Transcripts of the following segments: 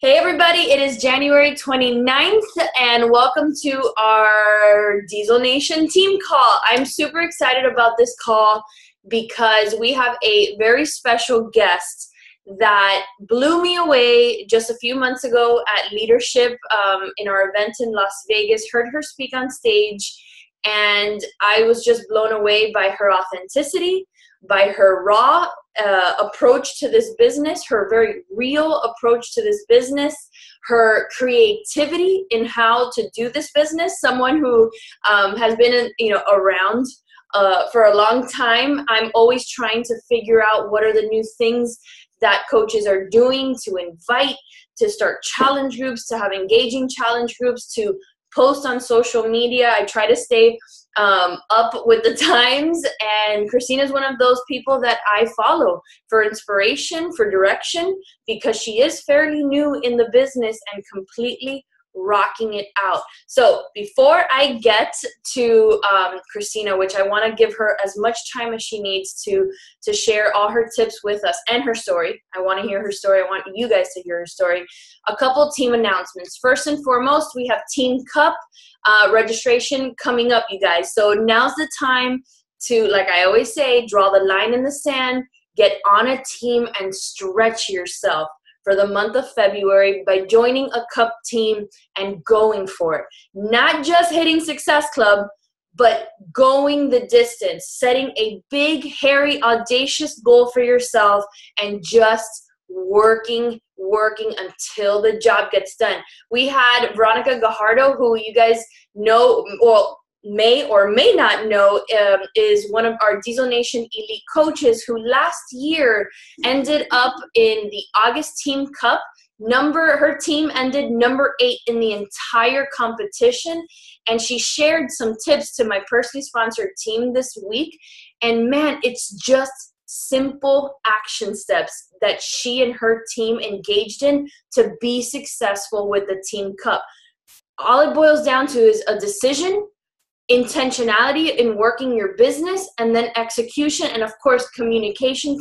Hey everybody, it is January 29th and welcome to our Diesel Nation team call. I'm super excited about this call because we have a very special guest that blew me away just a few months ago at Leadership in our event in Las Vegas. Heard her speak on stage and I was just blown away by her authenticity, by her raw approach to this business, her very real approach to this business, her creativity in how to do this business. Someone who has been around for a long time. I'm always trying to figure out what are the new things that coaches are doing to invite, to start challenge groups, to have engaging challenge groups, to post on social media. I try to stay up with the times, and Christina is one of those people that I follow for inspiration, for direction, because she is fairly new in the business and completely rocking it out. So before I get to Christina, which I want to give her as much time as she needs to share all her tips with us and her story. I want to hear her story. I want you guys to hear her story. A couple team announcements. First and foremost, we have Team Cup registration coming up, you guys. So now's the time to, like I always say, draw the line in the sand, get on a team and stretch yourself for the month of February by joining a cup team and going for it. Not just hitting Success Club, but going the distance, setting a big, hairy, audacious goal for yourself and just working until the job gets done. We had Veronica Gajardo, who you guys know, well, may or may not know, is one of our Diesel Nation elite coaches who last year ended up in the August Team Cup. Her team ended number 8 in the entire competition, and she shared some tips to my personally sponsored team this week. And man, it's just simple action steps that she and her team engaged in to be successful with the Team Cup. All it boils down to is a decision, intentionality in working your business, and then execution, and of course communication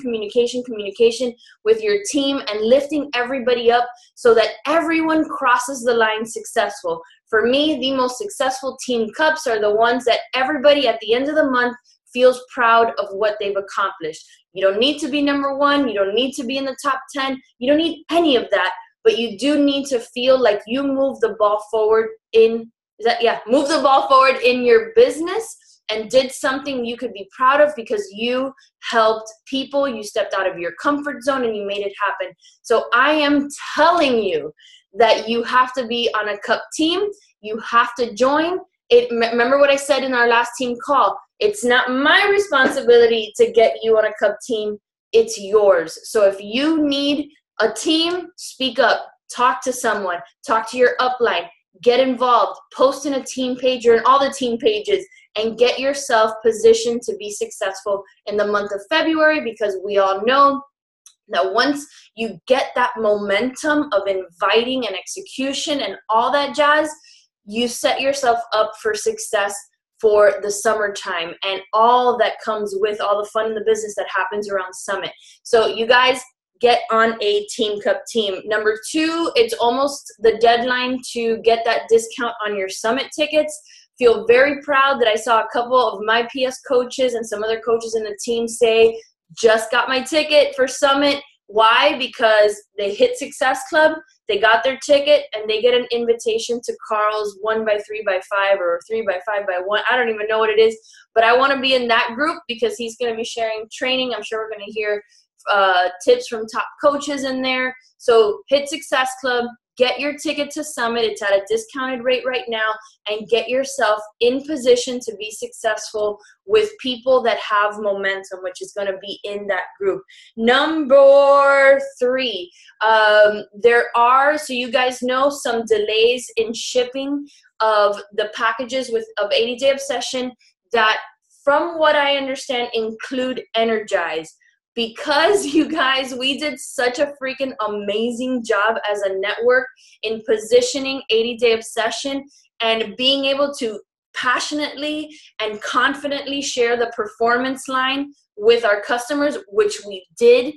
with your team and lifting everybody up so that everyone crosses the line successful. For me, the most successful Team Cups are the ones that everybody at the end of the month feels proud of what they've accomplished. You don't need to be number 1, you don't need to be in the top 10, you don't need any of that, but you do need to feel like you move the ball forward move the ball forward in your business and did something you could be proud of because you helped people, you stepped out of your comfort zone and you made it happen. So I am telling you that you have to be on a cup team. You have to join it. Remember what I said in our last team call. It's not my responsibility to get you on a cup team. It's yours. So if you need a team, speak up, talk to someone, talk to your upline. Get involved, post in a team page or in all the team pages, and get yourself positioned to be successful in the month of February, because we all know that once you get that momentum of inviting and execution and all that jazz, you set yourself up for success for the summertime and all that comes with all the fun in the business that happens around Summit. So you guys, get on a Team Cup team. Number 2, it's almost the deadline to get that discount on your Summit tickets. Feel very proud that I saw a couple of my PS coaches and some other coaches in the team say, just got my ticket for Summit. Why? Because they hit Success Club, they got their ticket, and they get an invitation to Carl's 1x3x5 or 3x5x1. I don't even know what it is, but I want to be in that group because he's going to be sharing training. I'm sure we're going to hear tips from top coaches in there. So hit Success Club, get your ticket to Summit. It's at a discounted rate right now, and get yourself in position to be successful with people that have momentum, which is going to be in that group. Number 3, there are, so you guys know, some delays in shipping of the packages of 80 Day Obsession that, from what I understand, include Energize. Because you guys, we did such a freaking amazing job as a network in positioning 80 Day Obsession and being able to passionately and confidently share the performance line with our customers, which we did.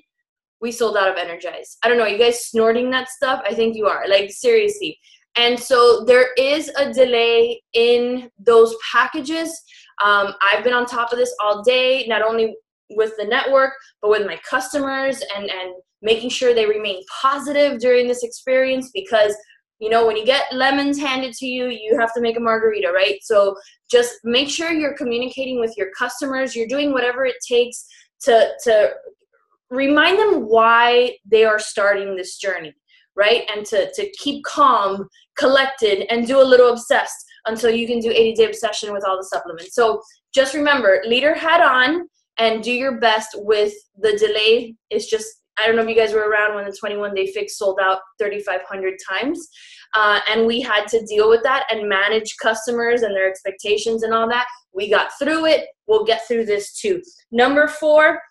we sold out of Energize. I don't know, you guys snorting that stuff? I think you are, like, seriously. And so there is a delay in those packages. I've been on top of this all day, not only with the network, but with my customers, and making sure they remain positive during this experience, because you know, when you get lemons handed to you, you have to make a margarita, right? So just make sure you're communicating with your customers. You're doing whatever it takes to remind them why they are starting this journey, right? And to keep calm, collected, and do a little obsessed until you can do 80-day obsession with all the supplements. So just remember, leader hat on, and do your best with the delay. It's just, I don't know if you guys were around when the 21-day fix sold out 3,500 times. And we had to deal with that and manage customers and their expectations and all that. We got through it. We'll get through this too. Number 4,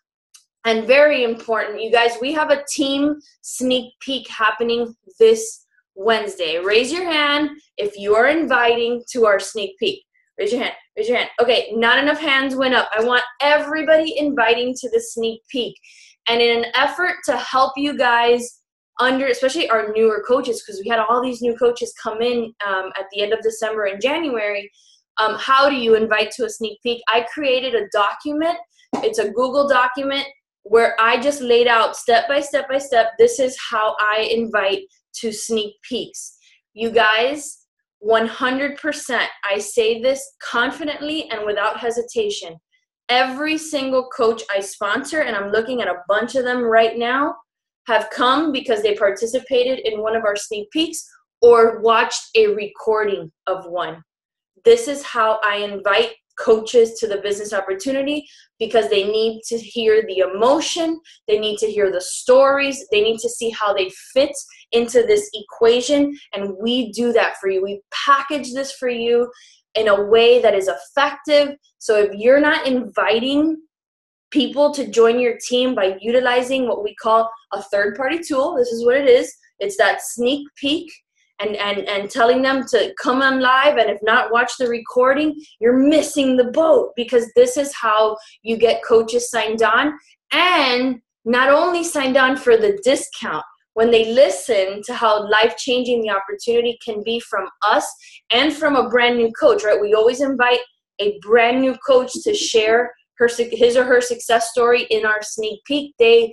and very important, you guys, we have a team sneak peek happening this Wednesday. Raise your hand if you are inviting to our sneak peek. Raise your hand. Raise your hand. Okay, not enough hands went up. I want everybody inviting to the sneak peek. And in an effort to help you guys especially our newer coaches, because we had all these new coaches come in at the end of December and January, how do you invite to a sneak peek? I created a document. It's a Google document where I just laid out step by step by step, this is how I invite to sneak peeks. You guys, 100%, I say this confidently and without hesitation. Every single coach I sponsor, and I'm looking at a bunch of them right now, have come because they participated in one of our sneak peeks or watched a recording of one. This is how I invite coaches to the business opportunity, because they need to hear the emotion, they need to hear the stories, they need to see how they fit into this equation, and we do that for you. We package this for you in a way that is effective. So if you're not inviting people to join your team by utilizing what we call a third-party tool, this is what it is. It's that sneak peek, and telling them to come on live, and if not, watch the recording, you're missing the boat, because this is how you get coaches signed on, and not only signed on for the discount, when they listen to how life-changing the opportunity can be from us and from a brand new coach, right? We always invite a brand new coach to share his or her success story in our sneak peek. They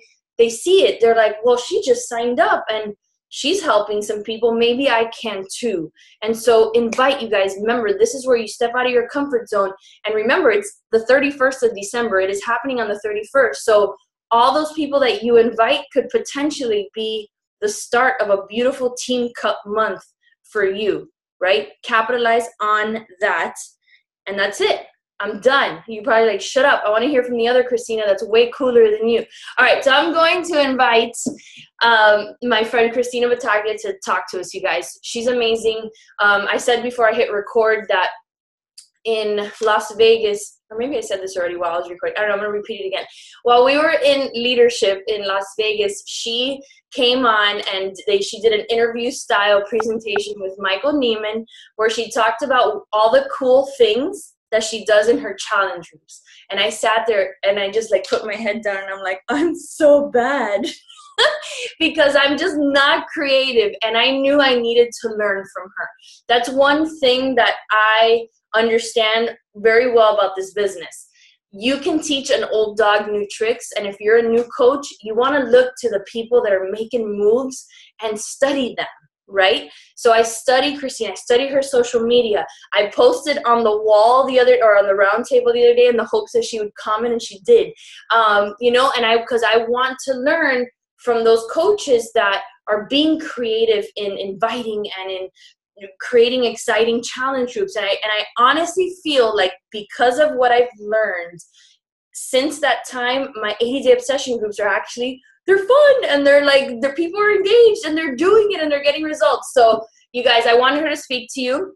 see it. They're like, well, she just signed up and she's helping some people. Maybe I can too. And so invite you guys. Remember, this is where you step out of your comfort zone. And remember, it's the 31st of December. It is happening on the 31st. So all those people that you invite could potentially be the start of a beautiful Team Cup month for you, right? Capitalize on that. And that's it. I'm done. You're probably like, shut up. I want to hear from the other Christina that's way cooler than you. All right, so I'm going to invite my friend Kristina Battaglia to talk to us, you guys. She's amazing. I said before I hit record that in Las Vegas, or maybe I said this already while I was recording. I don't know. I'm going to repeat it again. While we were in leadership in Las Vegas, she came on and she did an interview style presentation with Michael Neiman, where she talked about all the cool things that she does in her challenge groups. And I sat there and I just like put my head down and I'm like, I'm so bad because I'm just not creative. And I knew I needed to learn from her. That's one thing that I understand very well about this business. You can teach an old dog new tricks. And if you're a new coach, you want to look to the people that are making moves and study them. Right? So I study Christina, I study her social media. I posted on the wall on the round table the other day in the hopes that she would comment, and she did. Because I want to learn from those coaches that are being creative in inviting and in creating exciting challenge groups. And I honestly feel like because of what I've learned since that time, my 80-day obsession groups are actually they're fun, and their people are engaged, and they're doing it, and they're getting results. So you guys, I wanted her to speak to you.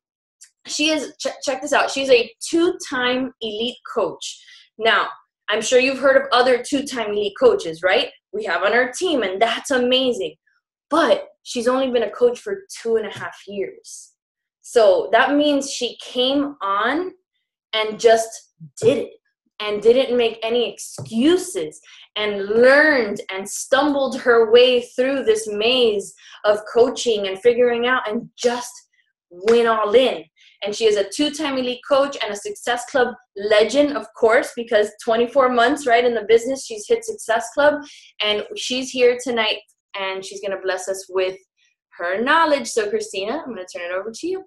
She is, check this out, she's a 2-time elite coach. Now, I'm sure you've heard of other 2-time elite coaches, right? We have on our team, and that's amazing. But she's only been a coach for 2.5 years. So that means she came on and just did it. and didn't make any excuses and learned and stumbled her way through this maze of coaching and figuring out and just went all in. And she is a 2-time elite coach and a Success Club legend, of course, because 24 months, right, in the business, she's hit Success Club. And she's here tonight, and she's going to bless us with her knowledge. So, Christina, I'm going to turn it over to you.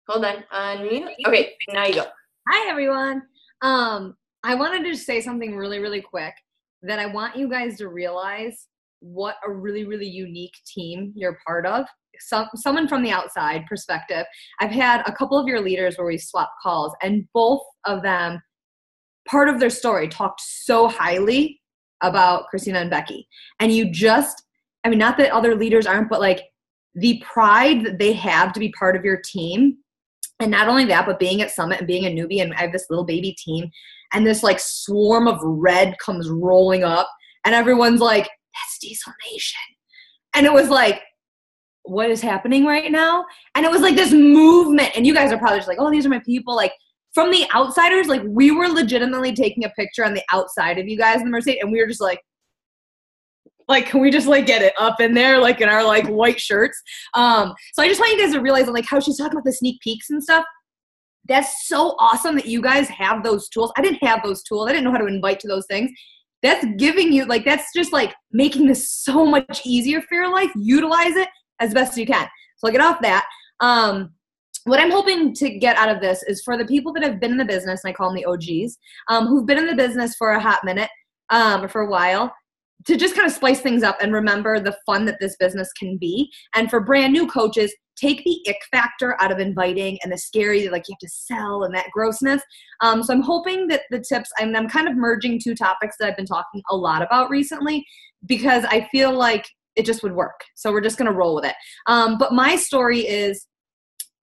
Hold on. Unmute. Okay, now you go. Hi, everyone. I wanted to just say something really, really quick, that I want you guys to realize what a really, really unique team you're part of. Someone from the outside perspective. I've had a couple of your leaders where we swapped calls, and both of them, part of their story, talked so highly about Kristina and Becky. And you just, I mean, not that other leaders aren't, but like the pride that they have to be part of your team. And not only that, but being at Summit and being a newbie, and I have this little baby team, and this like swarm of red comes rolling up, and everyone's like, that's Diesel Nation. And it was like, what is happening right now? And it was like this movement, and you guys are probably just like, oh, these are my people. Like, from the outsiders, like, we were legitimately taking a picture on the outside of you guys in the Mercedes, and we were just like, can we just like get it up in there, like in our like white shirts? So I just want you guys to realize, like, how she's talking about the sneak peeks and stuff. That's so awesome that you guys have those tools. I didn't have those tools. I didn't know how to invite to those things. That's giving you, like, that's just like making this so much easier for your life. Utilize it as best as you can. So I'll get off that. What I'm hoping to get out of this is for the people that have been in the business, and I call them the OGs, who've been in the business for a hot minute, or for a while, to just kind of spice things up and remember the fun that this business can be. And for brand new coaches, take the ick factor out of inviting and the scary, like you have to sell and that grossness. So I'm hoping that the tips, I'm kind of merging two topics that I've been talking a lot about recently, because I feel like it just would work. So we're just going to roll with it. But my story is,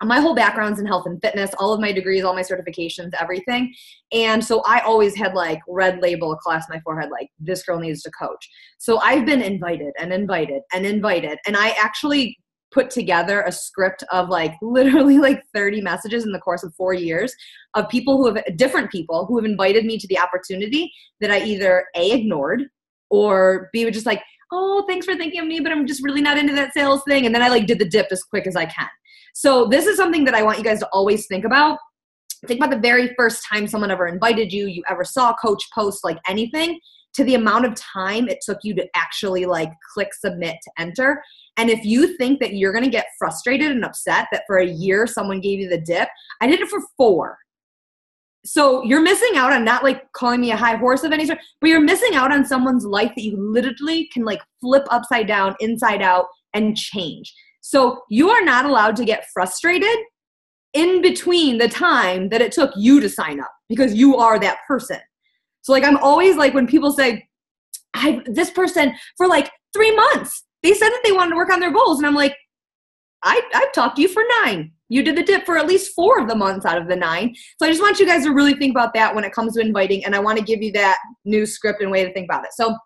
my whole background's in health and fitness, all of my degrees, all my certifications, everything. And so I always had like red label across my forehead, like, this girl needs to coach. So I've been invited and invited and invited. And I actually put together a script of like literally like 30 messages in the course of 4 years of people who have, different people who have invited me to the opportunity that I either A, ignored, or B, was just like, oh, thanks for thinking of me, but I'm just really not into that sales thing. And then I like did the dip as quick as I can. So this is something that I want you guys to always think about. Think about the very first time someone ever invited you, you ever saw a coach post like anything, to the amount of time it took you to actually like click submit to enter. And if you think that you're going to get frustrated and upset that for a year someone gave you the dip, I did it for 4. So you're missing out on, not like calling me a high horse of any sort, but you're missing out on someone's life that you literally can like flip upside down, inside out, and change. So you are not allowed to get frustrated in between the time that it took you to sign up, because you are that person. So like, I'm always like, when people say, this person for like 3 months, they said that they wanted to work on their goals. And I'm like, I've talked to you for 9. You did the dip for at least 4 of the months out of the 9. So I just want you guys to really think about that when it comes to inviting. And I want to give you that new script and way to think about it. So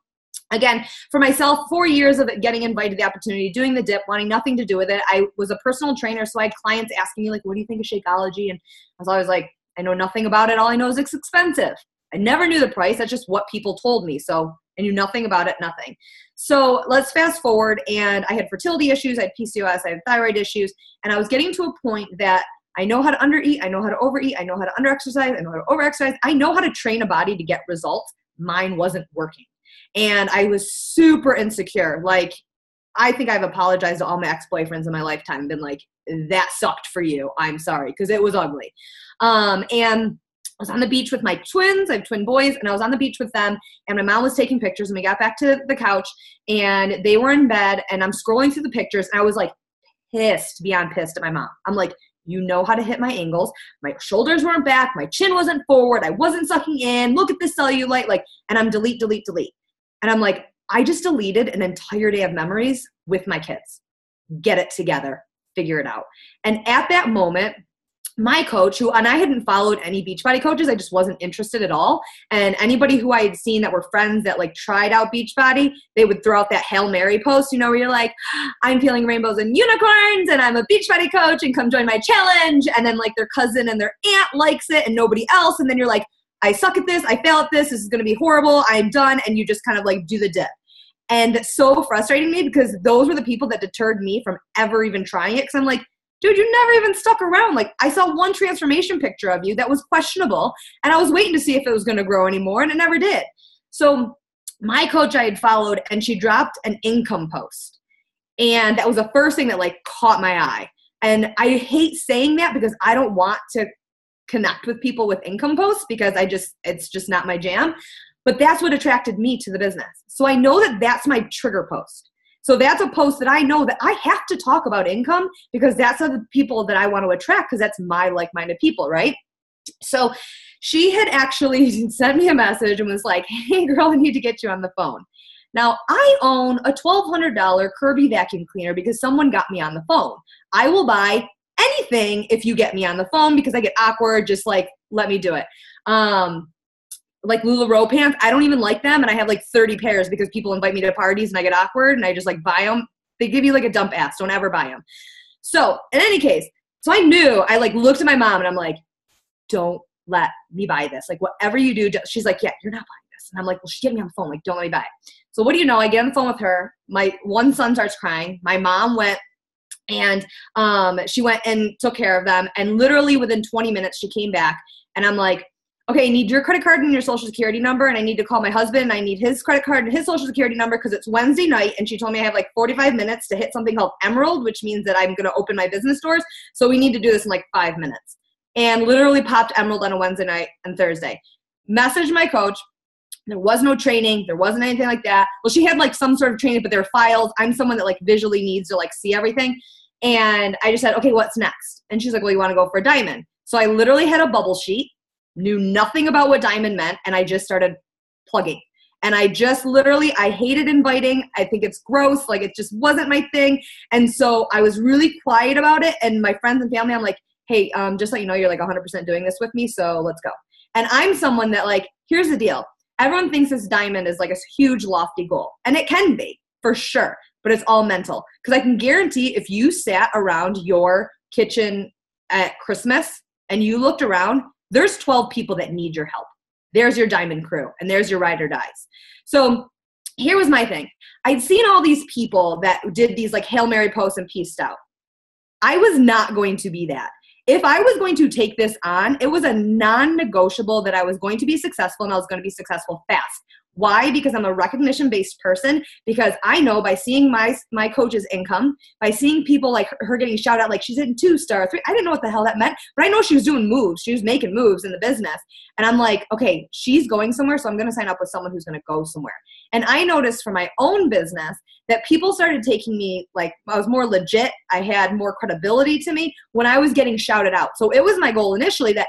again, for myself, 4 years of it, getting invited, the opportunity, doing the dip, wanting nothing to do with it. I was a personal trainer, so I had clients asking me, like, what do you think of Shakeology? And I was always like, I know nothing about it. All I know is it's expensive. I never knew the price. That's just what people told me. So I knew nothing about it, nothing. So let's fast forward, and I had fertility issues. I had PCOS. I had thyroid issues. And I was getting to a point that I know how to undereat. I know how to overeat. I know how to underexercise. I know how to overexercise. I know how to train a body to get results. Mine wasn't working. And I was super insecure. Like, I think I've apologized to all my ex-boyfriends in my lifetime and been like, that sucked for you. I'm sorry, because it was ugly. And I was on the beach with my twins. I have twin boys, and I was on the beach with them, and my mom was taking pictures, and we got back to the couch, and they were in bed, and I'm scrolling through the pictures, and I was like pissed, beyond pissed at my mom. I'm like, you know how to hit my angles. My shoulders weren't back. My chin wasn't forward. I wasn't sucking in. Look at the cellulite. Like, and I'm delete, delete, delete. And I'm like, I just deleted an entire day of memories with my kids. Get it together. Figure it out. And at that moment, my coach and I hadn't followed any Beachbody coaches. I just wasn't interested at all. And anybody who I had seen that were friends that like tried out Beachbody, they would throw out that Hail Mary post, where you're like, I'm feeling rainbows and unicorns and I'm a Beachbody coach and come join my challenge. And then like their cousin and their aunt likes it and nobody else. And then you're like, I suck at this. I fail at this. This is going to be horrible. I'm done. And you just kind of like do the dip. And it's so frustrating me because those were the people that deterred me from ever even trying it. Cause I'm like, dude, you never even stuck around. Like I saw one transformation picture of you that was questionable and I was waiting to see if it was going to grow anymore and it never did. So my coach I had followed and she dropped an income post. And that was the first thing that like caught my eye. And I hate saying that because I don't want to connect with people with income posts because it's just not my jam. But that's what attracted me to the business. So I know that that's my trigger post. So that's a post that I know that I have to talk about income because that's the people that I want to attract because that's my like-minded people, right? So she had actually sent me a message and was like, hey girl, I need to get you on the phone. Now I own a $1,200 Kirby vacuum cleaner because someone got me on the phone. I will buy anything if you get me on the phone because I get awkward, just like, let me do it. Like LuLaRoe pants, I don't even like them. And I have like 30 pairs because people invite me to parties and I get awkward and I just like buy them. They give you like a dump ass. Don't ever buy them. So in any case, so I knew, I like looked at my mom and I'm like, don't let me buy this. Like whatever you do, she's like, yeah, you're not buying this. And I'm like, well, she get me on the phone. Like, don't let me buy it. So what do you know? I get on the phone with her. My one son starts crying. My mom went and she went and took care of them. And literally within 20 minutes, she came back and I'm like, okay, I need your credit card and your social security number, and I need to call my husband, and I need his credit card and his social security number because it's Wednesday night, and she told me I have like 45 minutes to hit something called Emerald, which means that I'm going to open my business doors, so we need to do this in like 5 minutes. And literally popped Emerald on a Wednesday night and Thursday. Messaged my coach. There was no training. There wasn't anything like that. Well, she had like some sort of training, but there were files. I'm someone that like visually needs to like see everything. And I just said, okay, what's next? And she's like, well, you want to go for a diamond? So I literally had a bubble sheet. Knew nothing about what diamond meant, and I just started plugging. And I just literally, I hated inviting. I think it's gross. Like it just wasn't my thing. And so I was really quiet about it. And my friends and family, I'm like, hey, just let you know you're like 100% doing this with me, so let's go. And I'm someone that like, here's the deal. Everyone thinks this diamond is like a huge lofty goal. And it can be, for sure. But it's all mental. Because I can guarantee if you sat around your kitchen at Christmas and you looked around, there's 12 people that need your help. There's your diamond crew and there's your ride or dies. So here was my thing. I'd seen all these people that did these like Hail Mary posts and pieced out. I was not going to be that. If I was going to take this on, it was a non-negotiable that I was going to be successful and I was going to be successful fast. Why? Because I'm a recognition-based person, because I know by seeing my coach's income, by seeing people like her getting shouted out, like she's in 2-star, 3, I didn't know what the hell that meant, but I know she was doing moves. She was making moves in the business. And I'm like, okay, she's going somewhere, so I'm going to sign up with someone who's going to go somewhere. And I noticed for my own business that people started taking me, like I was more legit. I had more credibility to me when I was getting shouted out. So it was my goal initially that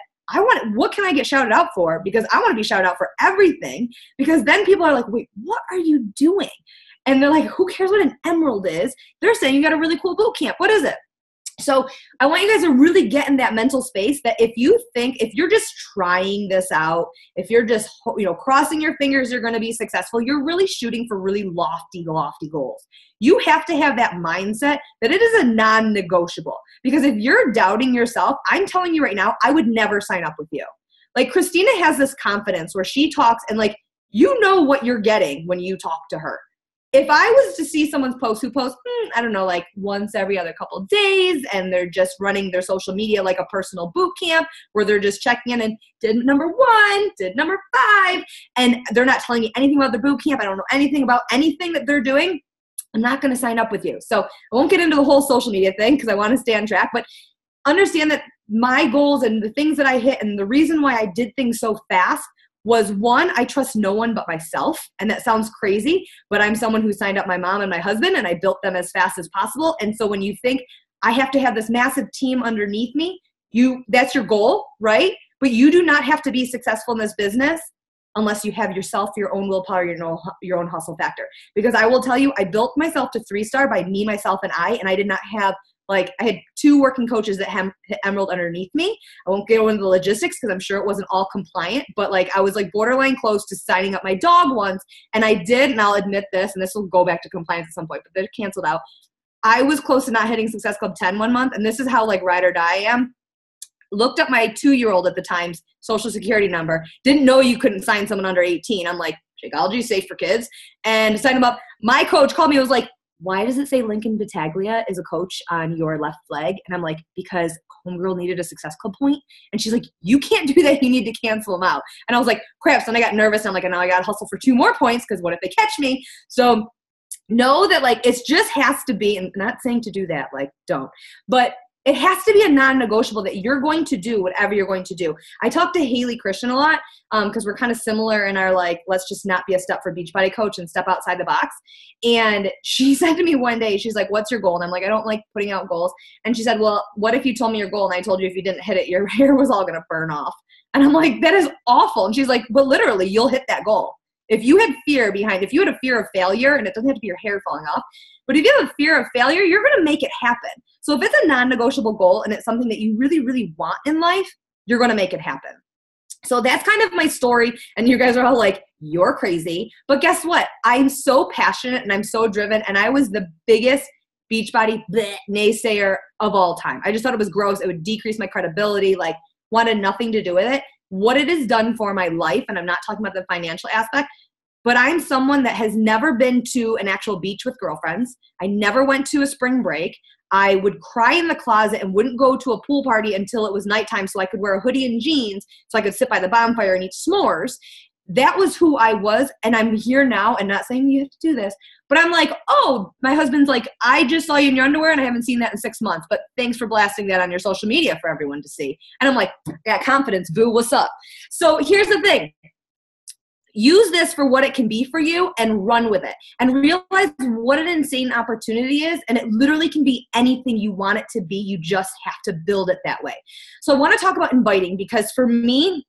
what can I get shouted out for? Because I want to be shouted out for everything, because then people are like, wait, what are you doing? And they're like, who cares what an emerald is? They're saying you got a really cool boot camp. What is it? So I want you guys to really get in that mental space that if you're just trying this out, if you're just, crossing your fingers, you're going to be successful, you're really shooting for really lofty, lofty goals. You have to have that mindset that it is a non-negotiable, because if you're doubting yourself, I'm telling you right now, I would never sign up with you. Like Christina has this confidence where she talks and like, you know what you're getting when you talk to her. If I was to see someone's post who posts, I don't know, like once every other couple of days, and they're just running their social media like a personal boot camp where they're just checking in and did number 1, did number 5, and they're not telling me anything about the boot camp, I don't know anything about anything that they're doing, I'm not going to sign up with you. So I won't get into the whole social media thing because I want to stay on track, but understand that my goals and the things that I hit and the reason why I did things so fast was, 1, I trust no one but myself. And that sounds crazy, but I'm someone who signed up my mom and my husband, and I built them as fast as possible. And so when you think I have to have this massive team underneath me, that's your goal, right? But you do not have to be successful in this business unless you have yourself, your own willpower, your own hustle factor. Because I will tell you, I built myself to 3-star by me, myself, and I did not have Like I had 2 working coaches that emerald underneath me. I won't get into the logistics because I'm sure it wasn't all compliant, but like I was like borderline close to signing up my dog once. And I did, and I'll admit this, and this will go back to compliance at some point, but they're canceled out. I was close to not hitting Success Club 10 one month. And this is how like ride or die I am. Looked up my 2-year-old at the time's social security number. Didn't know you couldn't sign someone under 18. I'm like, Shakeology is safe for kids. And signed him up. My coach called me and was like, why does it say Lincoln Battaglia is a coach on your left leg? And I'm like, because homegirl needed a Success Club point. And she's like, you can't do that. You need to cancel them out. And I was like, crap. So then I got nervous. And I'm like, now I got to hustle for 2 more points because what if they catch me? So know that like it just has to be, and I'm not saying to do that, like don't, but it has to be a non-negotiable that you're going to do whatever you're going to do. I talk to Haley Christian a lot because we're kind of similar in our like, let's just not be a step for Beachbody coach and step outside the box. And she said to me one day, she's like, what's your goal? And I'm like, I don't like putting out goals. And she said, well, what if you told me your goal and I told you if you didn't hit it, your hair was all going to burn off? And I'm like, that is awful. And she's like, but literally you'll hit that goal. If you had fear behind, if you had a fear of failure, and it doesn't have to be your hair falling off, but if you have a fear of failure, you're going to make it happen. So if it's a non-negotiable goal and it's something that you really, really want in life, you're going to make it happen. So that's kind of my story. And you guys are all like, you're crazy. But guess what? I'm so passionate and I'm so driven. And I was the biggest Beachbody naysayer of all time. I just thought it was gross. It would decrease my credibility, like wanted nothing to do with it. What it has done for my life, and I'm not talking about the financial aspect, but I'm someone that has never been to an actual beach with girlfriends. I never went to a spring break. I would cry in the closet and wouldn't go to a pool party until it was nighttime so I could wear a hoodie and jeans so I could sit by the bonfire and eat s'mores. That was who I was, and I'm here now, and not saying you have to do this, but I'm like, oh, my husband's like, I just saw you in your underwear, and I haven't seen that in 6 months, but thanks for blasting that on your social media for everyone to see. And I'm like, got confidence, boo, what's up? So here's the thing. Use this for what it can be for you and run with it and realize what an insane opportunity is. And it literally can be anything you want it to be. You just have to build it that way. So I want to talk about inviting because for me,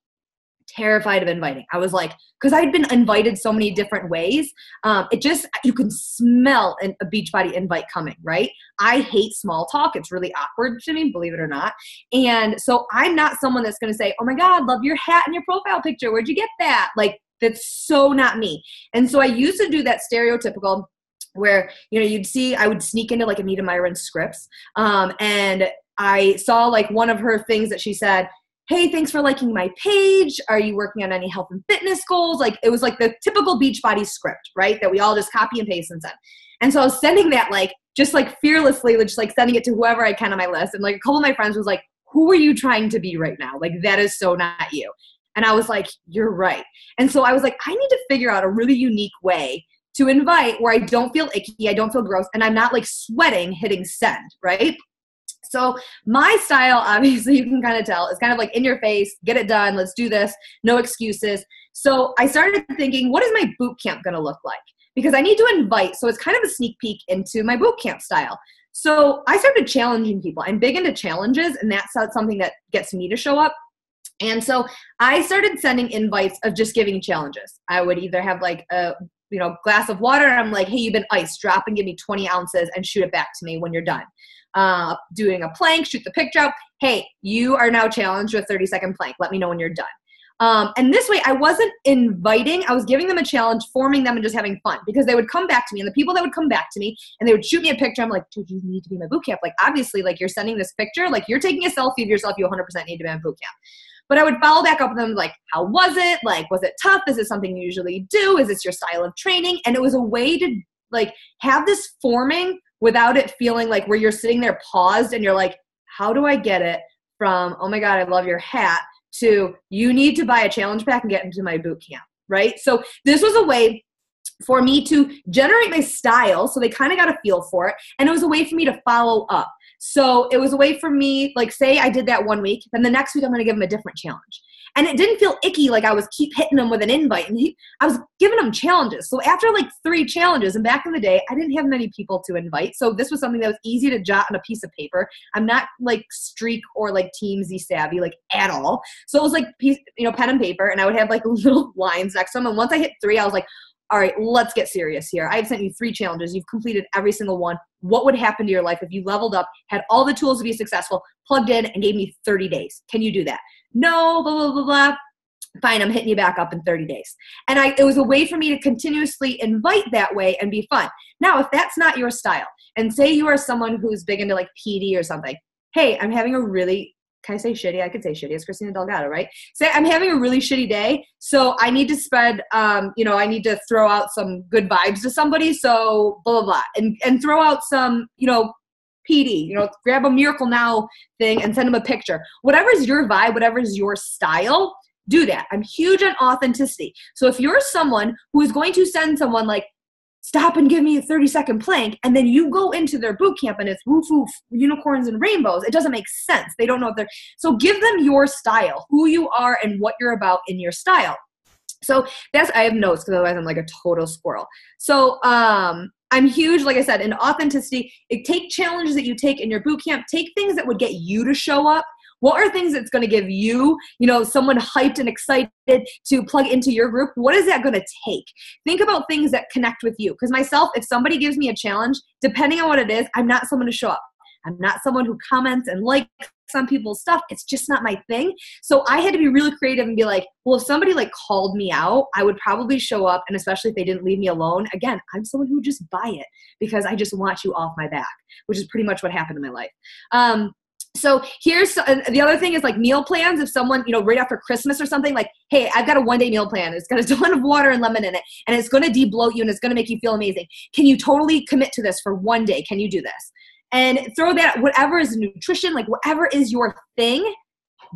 terrified of inviting. I was like, because I'd been invited so many different ways. You can smell a Beachbody invite coming, right? I hate small talk. It's really awkward to me, believe it or not. And so I'm not someone that's going to say, oh my God, love your hat and your profile picture. Where'd you get that? Like, that's so not me. And so I used to do that stereotypical where, you'd see, I would sneak into like Anita Myron's scripts. And I saw like one of her things that she said, hey, thanks for liking my page. Are you working on any health and fitness goals? Like it was like the typical Beachbody script, right? That we all just copy and paste and send. And so I was sending that like, just like fearlessly, just like sending it to whoever I can on my list. And like a couple of my friends was like, who are you trying to be right now? Like that is so not you. And I was like, you're right. And so I was like, I need to figure out a really unique way to invite where I don't feel icky, I don't feel gross, and I'm not like sweating hitting send, right? So my style, obviously, you can kind of tell, is kind of like in your face, get it done, let's do this, no excuses. So I started thinking, what is my boot camp going to look like? Because I need to invite, so it's kind of a sneak peek into my boot camp style. So I started challenging people. I'm big into challenges, and that's something that gets me to show up. And so I started sending invites of just giving challenges. I would either have like a glass of water, and I'm like, hey, you've been iced, drop and give me 20 ounces and shoot it back to me when you're done. Doing a plank, shoot the picture out. Hey, you are now challenged with a 30-second plank. Let me know when you're done. And this way I wasn't inviting, I was giving them a challenge, forming them and just having fun because they would come back to me, and the people that would come back to me and they would shoot me a picture. I'm like, dude, you need to be in my boot camp. Like, obviously, like you're sending this picture, like you're taking a selfie of yourself. You 100% need to be in boot camp. But I would follow back up with them like, how was it? Like, was it tough? Is it something you usually do? Is this your style of training? And it was a way to like have this forming without it feeling like where you're sitting there paused and you're like, how do I get it from, oh my God, I love your hat, to you need to buy a challenge pack and get into my boot camp, right? So this was a way for me to generate my style. So they kind of got a feel for it. And it was a way for me to follow up. So it was a way for me, like say I did that one week, then the next week I'm going to give them a different challenge. And it didn't feel icky like I was keep hitting them with an invite. And I was giving them challenges. So after like 3 challenges, and back in the day, I didn't have many people to invite. So this was something that was easy to jot on a piece of paper. I'm not like Streak or like Teamsy savvy, like at all. So it was like pen and paper, and I would have like little lines next to them. And once I hit 3, I was like, all right, let's get serious here. I've sent you 3 challenges. You've completed every single one. What would happen to your life if you leveled up, had all the tools to be successful, plugged in, and gave me 30 days? Can you do that? No, blah, blah, blah, blah. Fine, I'm hitting you back up in 30 days. And it was a way for me to continuously invite that way and be fun. Now, if that's not your style, and say you are someone who's big into like PD or something, hey, I'm having a really, can I say shitty? I could say shitty. It's Kristina Delgado, right? Say I'm having a really shitty day, so I need to spread, I need to throw out some good vibes to somebody, so blah, blah, blah. And throw out some, PD, grab a Miracle Now thing and send them a picture. Whatever's your vibe, whatever's your style, do that. I'm huge on authenticity. So if you're someone who is going to send someone like, stop and give me a 30-second plank, and then you go into their boot camp and it's woof woof, unicorns and rainbows, it doesn't make sense. They don't know if they're, so give them your style, who you are and what you're about in your style. So I have notes because otherwise I'm like a total squirrel. So I'm huge, like I said, in authenticity. Take challenges that you take in your boot camp, take things that would get you to show up. What are things that's going to give you, someone hyped and excited to plug into your group? What is that going to take? Think about things that connect with you. Because myself, if somebody gives me a challenge, depending on what it is, I'm not someone to show up. I'm not someone who comments and likes on people's stuff. It's just not my thing. So I had to be really creative and be like, well, if somebody like called me out, I would probably show up. And especially if they didn't leave me alone. Again, I'm someone who would just buy it because I just want you off my back, which is pretty much what happened in my life. So here's the other thing is like meal plans. If someone, right after Christmas or something, like, hey, I've got a 1-day meal plan. It's got a ton of water and lemon in it, and it's going to de-bloat you and it's going to make you feel amazing. Can you totally commit to this for 1 day? Can you do this? And throw that, whatever is nutrition, like whatever is your thing,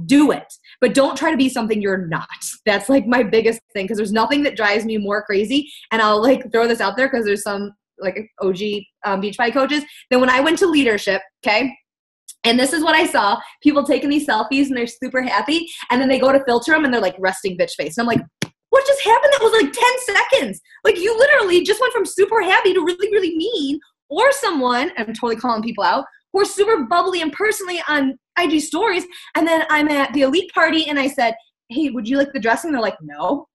do it. But don't try to be something you're not. That's like my biggest thing, because there's nothing that drives me more crazy. And I'll like throw this out there because there's some like OG Beachbody coaches. Then when I went to leadership, okay, and this is what I saw, people taking these selfies and they're super happy. And then they go to filter them and they're like resting bitch face. And I'm like, what just happened? That was like 10 seconds. Like you literally just went from super happy to really, really mean. Or someone, I'm totally calling people out, who are super bubbly and personally on IG stories. And then I'm at the elite party and I said, hey, would you like the dressing? They're like, no.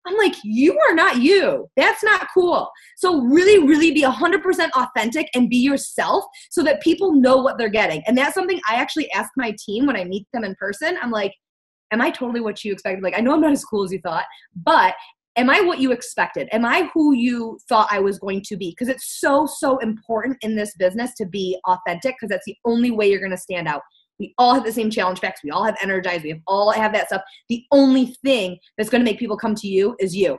I'm like, you are not you. That's not cool. So really, really be 100% authentic and be yourself so that people know what they're getting. And that's something I actually ask my team when I meet them in person. I'm like, am I totally what you expected? Like, I know I'm not as cool as you thought, but am I what you expected? Am I who you thought I was going to be? Because it's so, so important in this business to be authentic, because that's the only way you're going to stand out. We all have the same challenge packs. We all have Energize. We all have that stuff. The only thing that's going to make people come to you is you.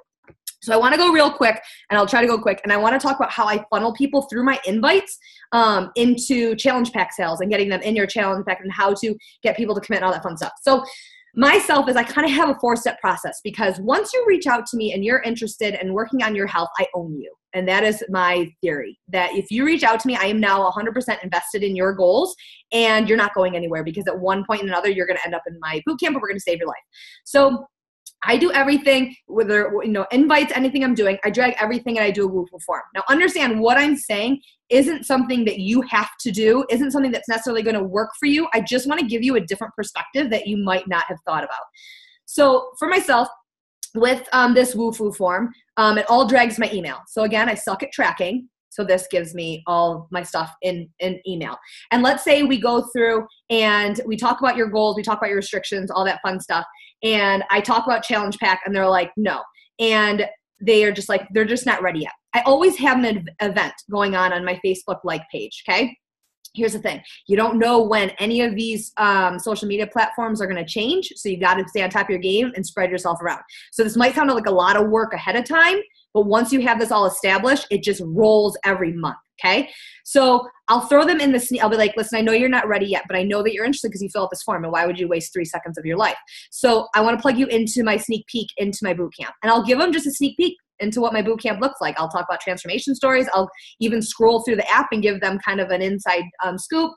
So I want to go real quick, and I'll try to go quick. And I want to talk about how I funnel people through my invites into challenge pack sales and getting them in your challenge pack and how to get people to commit and all that fun stuff. So myself is I kind of have a 4-step process, because once you reach out to me and you're interested in working on your health, I own you. And that is my theory, that if you reach out to me, I am now 100% invested in your goals, and you're not going anywhere, because at one point or another, you're going to end up in my boot camp, and we're going to save your life. So I do everything, whether, invites, anything I'm doing, I drag everything and I do a Woohoo form. Now understand what I'm saying isn't something that you have to do, isn't something that's necessarily going to work for you. I just want to give you a different perspective that you might not have thought about. So for myself, with this Woohoo form, it all drags my email. So again, I suck at tracking. So this gives me all my stuff in email. And let's say we go through and we talk about your goals, we talk about your restrictions, all that fun stuff. And I talk about challenge pack and they're like, no. And they are just like, they're just not ready yet. I always have an event going on my Facebook like page, okay? Here's the thing. You don't know when any of these social media platforms are going to change. So you got to stay on top of your game and spread yourself around. So this might sound like a lot of work ahead of time, but once you have this all established, it just rolls every month. Okay. So I'll throw them in the, I'll be like, listen, I know you're not ready yet, but I know that you're interested because you fill out this form, and why would you waste 3 seconds of your life? So I want to plug you into my sneak peek into my boot camp, and I'll give them just a sneak peek into what my boot camp looks like. I'll talk about transformation stories. I'll even scroll through the app and give them kind of an inside scoop.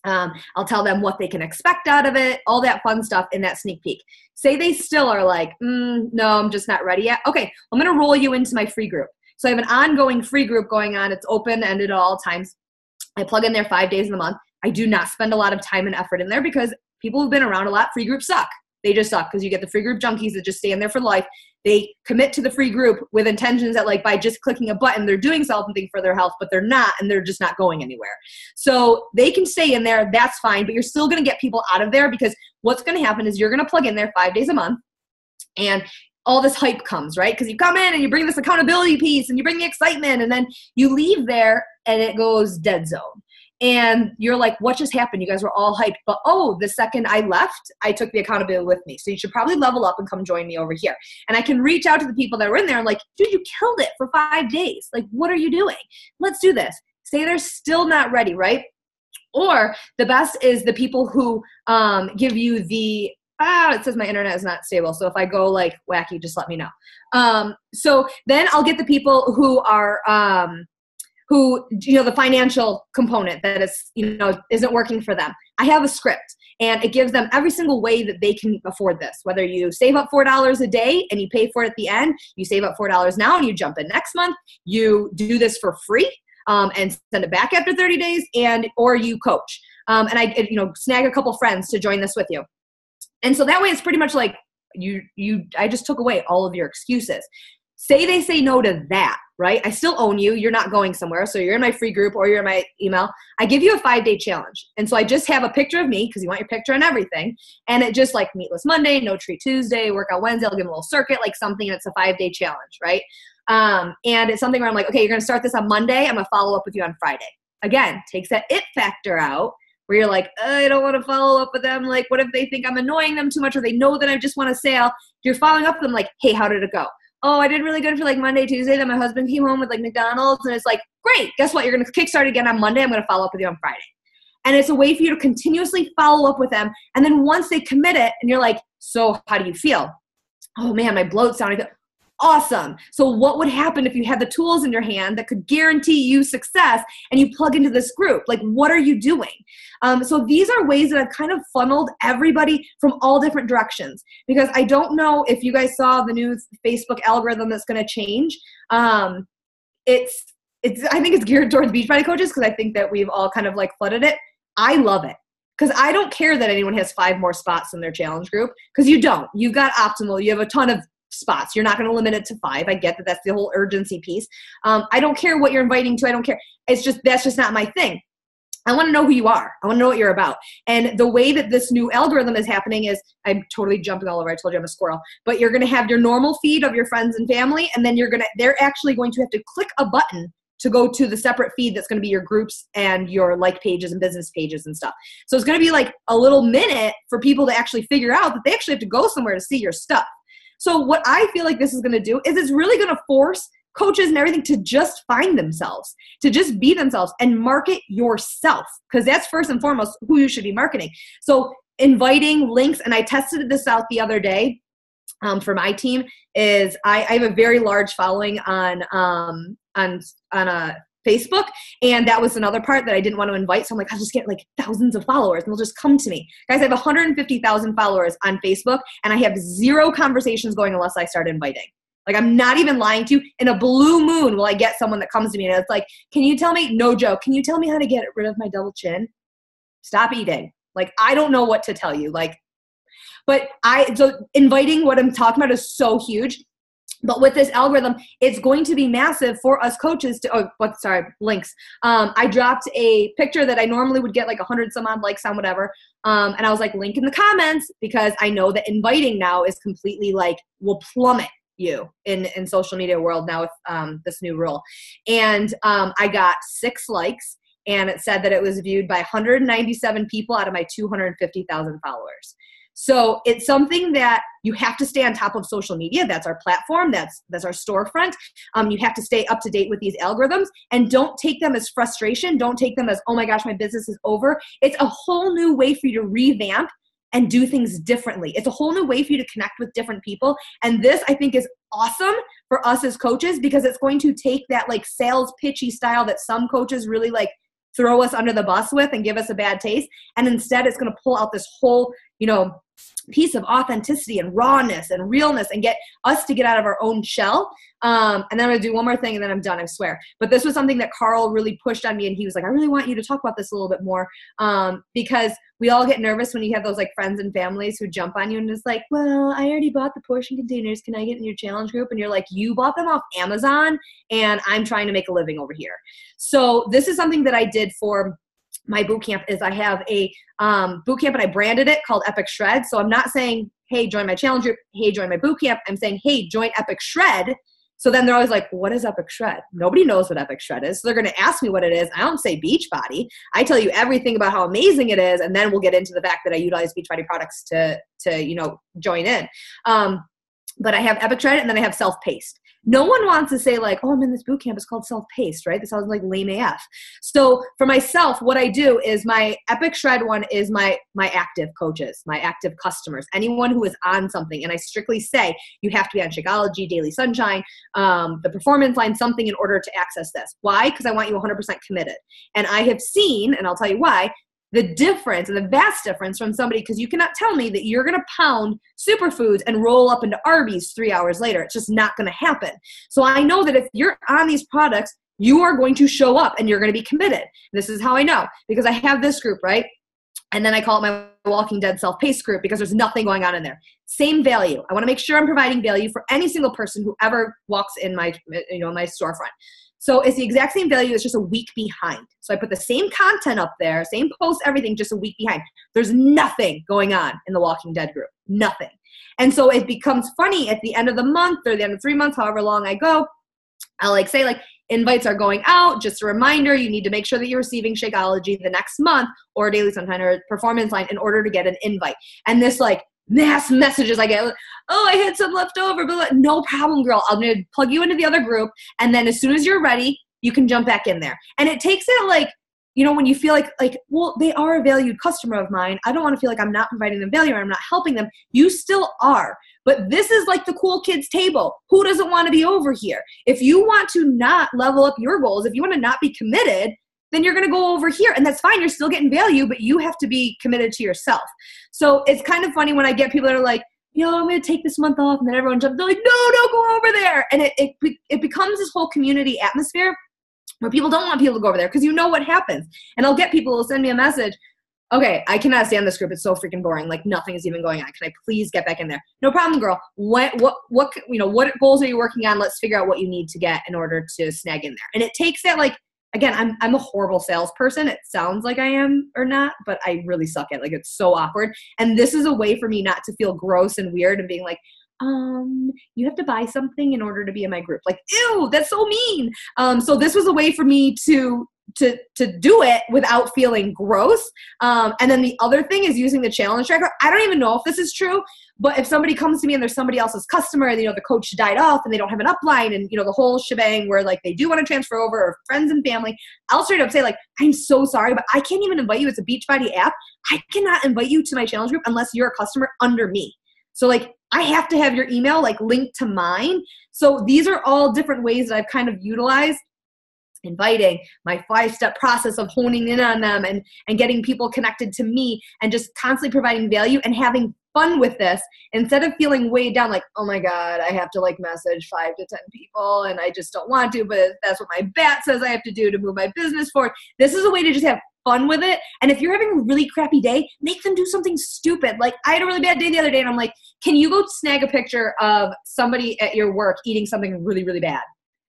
I'll tell them what they can expect out of it, all that fun stuff in that sneak peek. Say they still are like, no, I'm just not ready yet. Okay, I'm going to roll you into my free group. So I have an ongoing free group going on. It's open-ended at all times. I plug in there 5 days in the month. I do not spend a lot of time and effort in there because people who've been around a lot, free groups suck. They just suck because you get the free group junkies that just stay in there for life. they commit to the free group with intentions that like by just clicking a button, they're doing something for their health, but they're not, and they're just not going anywhere. So they can stay in there, that's fine, but you're still going to get people out of there, because what's going to happen is you're going to plug in there 5 days a month, and all this hype comes, right? Because you come in and you bring this accountability piece and you bring the excitement, and then you leave there and it goes dead zone. And you're like, what just happened? You guys were all hyped. But the second I left, I took the accountability with me. So you should probably level up and come join me over here. And I can reach out to the people that were in there and like, dude, you killed it for 5 days. Like, what are you doing? Let's do this. Say they're still not ready, right? Or the best is the people who give you the, it says my internet is not stable. So if I go like wacky, just let me know. So then I'll get the people who are, the financial component that is, isn't working for them. I have a script, and it gives them every single way that they can afford this. Whether you save up $4 a day and you pay for it at the end, you save up $4 now and you jump in next month, you do this for free and send it back after 30 days, or you coach. And I, snag a couple friends to join this with you. And so that way it's pretty much like I just took away all of your excuses. Say they say no to that, right? I still own you. You're not going somewhere. So you're in my free group or you're in my email. I give you a 5-day challenge. And so I just have a picture of me, because you want your picture and everything. And it just like Meatless Monday, No Treat Tuesday, Workout Wednesday. I'll give them a little circuit, like something. And it's a 5-day challenge, right? And it's something where I'm like, okay, you're going to start this on Monday. I'm going to follow up with you on Friday. Again, takes that it factor out, where you're like, I don't want to follow up with them. Like, what if they think I'm annoying them too much, or they know that I just want to sale? You're following up with them like, hey, how did it go? Oh, I did really good for like Monday, Tuesday. Then my husband came home with like McDonald's, and it's like, great. Guess what? You're going to kickstart again on Monday. I'm going to follow up with you on Friday. And it's a way for you to continuously follow up with them. And then once they commit it and you're like, so how do you feel? Oh man, my bloat's down. I feel awesome. So what would happen if you had the tools in your hand that could guarantee you success and you plug into this group? Like, what are you doing? So these are ways that I've kind of funneled everybody from all different directions, because I don't know if you guys saw the new Facebook algorithm that's going to change. I think it's geared towards Beachbody coaches, because I think that we've all kind of like flooded it. I love it, because I don't care that anyone has 5 more spots in their challenge group, because you don't. You've got optimal. You have a ton of spots. You're not going to limit it to 5. I get that. That's the whole urgency piece. I don't care what you're inviting to. I don't care. That's just not my thing. I want to know who you are. I want to know what you're about. And the way that this new algorithm is happening is, I'm totally jumping all over. I told you I'm a squirrel. But you're going to have your normal feed of your friends and family, and then they're actually going to have to click a button to go to the separate feed that's going to be your groups and your like pages and business pages and stuff. So it's going to be like a little minute for people to actually figure out that they actually have to go somewhere to see your stuff. So what I feel like this is going to do is it's really going to force coaches and everything to just find themselves, to just be themselves and market yourself, because that's first and foremost who you should be marketing. So inviting links, and I tested this out the other day for my team, is I have a very large following on Facebook, and that was another part that I didn't want to invite. So I'm like, I'll just get like thousands of followers and they'll just come to me. Guys, I have 150,000 followers on Facebook, and I have 0 conversations going unless I start inviting. Like, I'm not even lying to you. In a blue moon will I get someone that comes to me and it's like, can you tell me, no joke, can you tell me how to get rid of my double chin? Stop eating. Like, I don't know what to tell you. So inviting, what I'm talking about, is so huge. But with this algorithm, it's going to be massive for us coaches to, links. I dropped a picture that I normally would get like 100 some odd likes on, whatever. And I was like, link in the comments, because I know that inviting now is completely like, will plummet you in social media world now with this new rule. And I got 6 likes, and it said that it was viewed by 197 people out of my 250,000 followers. So it's something that you have to stay on top of social media. That's our platform. That's our storefront. You have to stay up to date with these algorithms, and don't take them as frustration. Don't take them as, oh my gosh, my business is over. It's a whole new way for you to revamp and do things differently. It's a whole new way for you to connect with different people. And this, I think, is awesome for us as coaches, because it's going to take that like sales pitchy style that some coaches really like throw us under the bus with and give us a bad taste. And instead, it's going to pull out this whole, piece of authenticity and rawness and realness and get us to get out of our own shell. And then I'm going to do one more thing and then I'm done, I swear. But this was something that Carl really pushed on me, and he was like, I really want you to talk about this a little bit more, because we all get nervous when you have those like friends and families who jump on you and just like, well, I already bought the portion containers. Can I get in your challenge group? And you're like, you bought them off Amazon and I'm trying to make a living over here. So this is something that I did for my boot camp. Is I have a boot camp and I branded it called Epic Shred. So I'm not saying, hey, join my challenge group. Hey, join my boot camp. I'm saying, hey, join Epic Shred. So then they're always like, what is Epic Shred? Nobody knows what Epic Shred is. So they're going to ask me what it is. I don't say Beachbody. I tell you everything about how amazing it is. And then we'll get into the fact that I utilize Beachbody products to join in. But I have Epic Shred and then I have self-paced. No one wants to say like, oh, I'm in this boot camp. It's called self-paced, right? This sounds like lame AF. So for myself, what I do is my Epic Shred one is my active coaches, my active customers, anyone who is on something. And I strictly say you have to be on Shakeology, Daily Sunshine, the Performance Line, something in order to access this. Why? Because I want you 100% committed. And I have seen, and I'll tell you why, the difference and the vast difference from somebody, because you cannot tell me that you're going to pound superfoods and roll up into Arby's 3 hours later. It's just not going to happen. So I know that if you're on these products, you are going to show up and you're going to be committed. This is how I know, because I have this group, right? And then I call it my Walking Dead self-paced group because there's nothing going on in there. Same value. I want to make sure I'm providing value for any single person who ever walks in my storefront. So it's the exact same value. It's just a week behind. So I put the same content up there, same post, everything, just a week behind. There's nothing going on in the Walking Dead group. Nothing. And so it becomes funny at the end of the month or the end of 3 months, however long I go, I'll say invites are going out. Just a reminder, you need to make sure that you're receiving Shakeology the next month or Daily Sunshine or Performance Line in order to get an invite. And this mass messages I get, oh, I had some left over, but no problem, girl. I'm going to plug you into the other group. And then as soon as you're ready, you can jump back in there. And it takes it when you feel like, well, they are a valued customer of mine. I don't want to feel like I'm not providing them value or I'm not helping them. You still are. But this is like the cool kids table. Who doesn't want to be over here? If you want to not level up your goals, if you want to not be committed, then you're going to go over here. And that's fine. You're still getting value, but you have to be committed to yourself. So it's kind of funny when I get people that are like, I'm going to take this month off. And then everyone jumps. They're like, no, go over there. And it becomes this whole community atmosphere where people don't want people to go over there because you know what happens. And I'll get people who will send me a message. Okay, I cannot stand this group. It's so freaking boring. Like nothing is even going on. Can I please get back in there? No problem, girl. What goals are you working on? Let's figure out what you need to get in order to snag in there. And it takes that again, I'm a horrible salesperson. It sounds like I am or not, but I really suck at it. It's so awkward. And this is a way for me not to feel gross and weird and being like, you have to buy something in order to be in my group. Ew, that's so mean. So this was a way for me to do it without feeling gross. And then the other thing is using the challenge tracker. I don't even know if this is true, but if somebody comes to me and there's somebody else's customer and, the coach died off and they don't have an upline and, the whole shebang where they do want to transfer over or friends and family, I'll straight up say I'm so sorry, but I can't even invite you. It's a Beachbody app. I cannot invite you to my challenge group unless you're a customer under me. So I have to have your email linked to mine. So these are all different ways that I've kind of utilized inviting, my 5-step process of honing in on them and getting people connected to me and just constantly providing value and having fun with this instead of feeling weighed down oh my God, I have to message 5 to 10 people and I just don't want to, but that's what my bat says I have to do to move my business forward. This is a way to just have fun with it. And if you're having a really crappy day, make them do something stupid. I had a really bad day the other day and I'm like, can you go snag a picture of somebody at your work eating something really, really bad?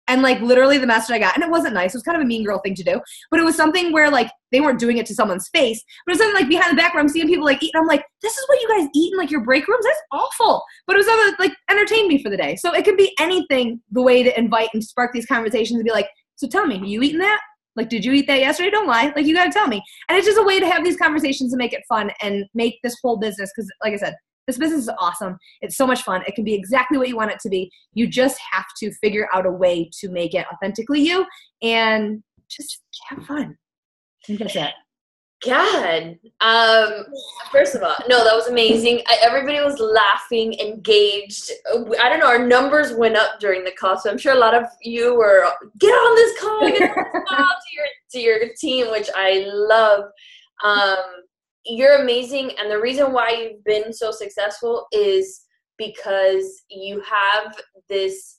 And literally the message I got, and it wasn't nice. It was kind of a mean girl thing to do, but it was something where they weren't doing it to someone's face, but it was something behind the back where I'm seeing people eat. And I'm like, this is what you guys eat in your break rooms? That's awful. But it was something that entertained me for the day. So it could be anything, the way to invite and spark these conversations and be like, so tell me, you eating that? Did you eat that yesterday? Don't lie. You got to tell me. And it's just a way to have these conversations and make it fun and make this whole business. Cause like I said, this business is awesome. It's so much fun. It can be exactly what you want it to be. You just have to figure out a way to make it authentically you and just have fun. I think that's it. God. First of all, no, that was amazing. Everybody was laughing, engaged. I don't know, our numbers went up during the call, so I'm sure a lot of you were, get on this call to your team, which I love. you're amazing. And the reason why you've been so successful is because you have this,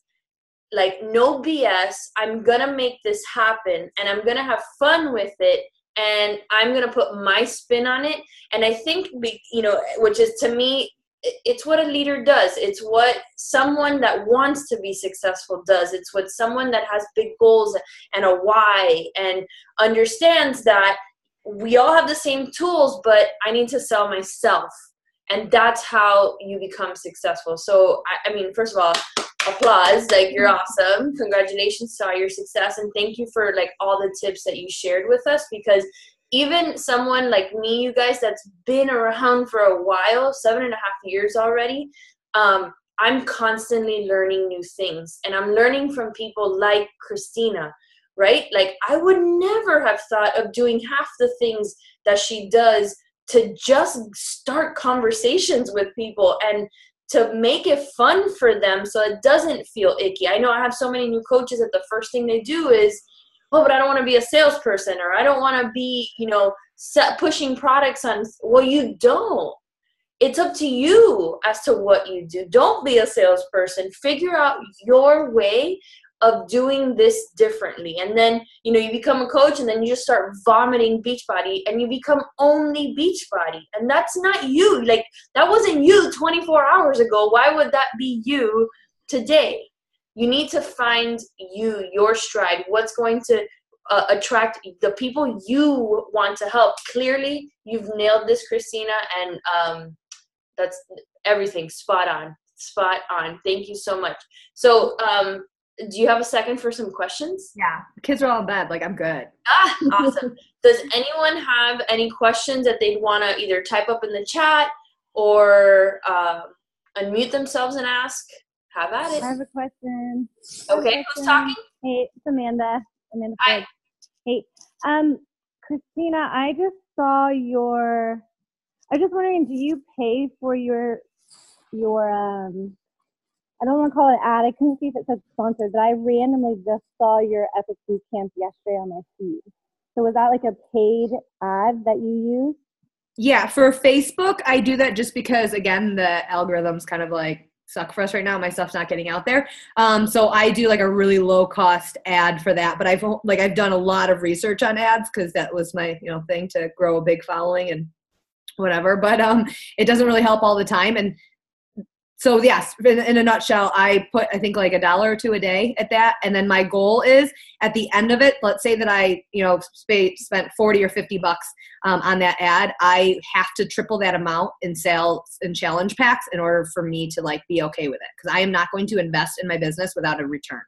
like, no BS. I'm going to make this happen and I'm going to have fun with it. And I'm going to put my spin on it. And I think, you know, which is, to me, it's what a leader does. It's what someone that wants to be successful does. It's what someone that has big goals and a why and understands that we all have the same tools, but I need to sell myself. And that's how you become successful. So, I mean, first of all, applause. Like, you're awesome. Congratulations to all your success. And thank you for, like, all the tips that you shared with us, because even someone like me, you guys, that's been around for a while, 7.5 years already, I'm constantly learning new things. And I'm learning from people like Kristina, right? Like, I would never have thought of doing half the things that she does, to just start conversations with people and to make it fun for them so it doesn't feel icky. I know I have so many new coaches that the first thing they do is, oh, but I don't want to be a salesperson, or I don't want to be, you know, pushing products on. Well, you don't. It's up to you as to what you do. Don't be a salesperson. Figure out your way of doing this differently. And then, you know, you become a coach, and then you just start vomiting Beachbody, and you become only Beachbody. And that's not you. Like, that wasn't you 24 hours ago. Why would that be you today? You need to find you, your stride, what's going to attract the people you want to help. Clearly, you've nailed this, Kristina, and that's everything. Spot on. Spot on. Thank you so much. So, do you have a second for some questions? Yeah, the kids are all in bed. Like, I'm good. Ah, awesome. Does anyone have any questions that they'd want to either type up in the chat or unmute themselves and ask? Have at it. I have a question. Okay, who's talking? Hey, it's Amanda. Hi. Ford. Hey, Kristina, I just saw your. I was just wondering, do you pay for your I don't want to call it ad. I couldn't see if it said sponsored, but I randomly just saw your Epic Boot Camp yesterday on my feed. So was that like a paid ad that you use? Yeah, for Facebook, I do that just because, again, the algorithms kind of like suck for us right now. My stuff's not getting out there. So I do like a really low cost ad for that. But I've done a lot of research on ads, because that was my, you know, thing to grow a big following and whatever. But it doesn't really help all the time. And so yes, in a nutshell, I put, I think, like $1 or $2 a day at that. And then my goal is, at the end of it, let's say that I, you know, spent 40 or 50 bucks on that ad. I have to triple that amount in sales and challenge packs in order for me to, like, be okay with it. Because I am not going to invest in my business without a return.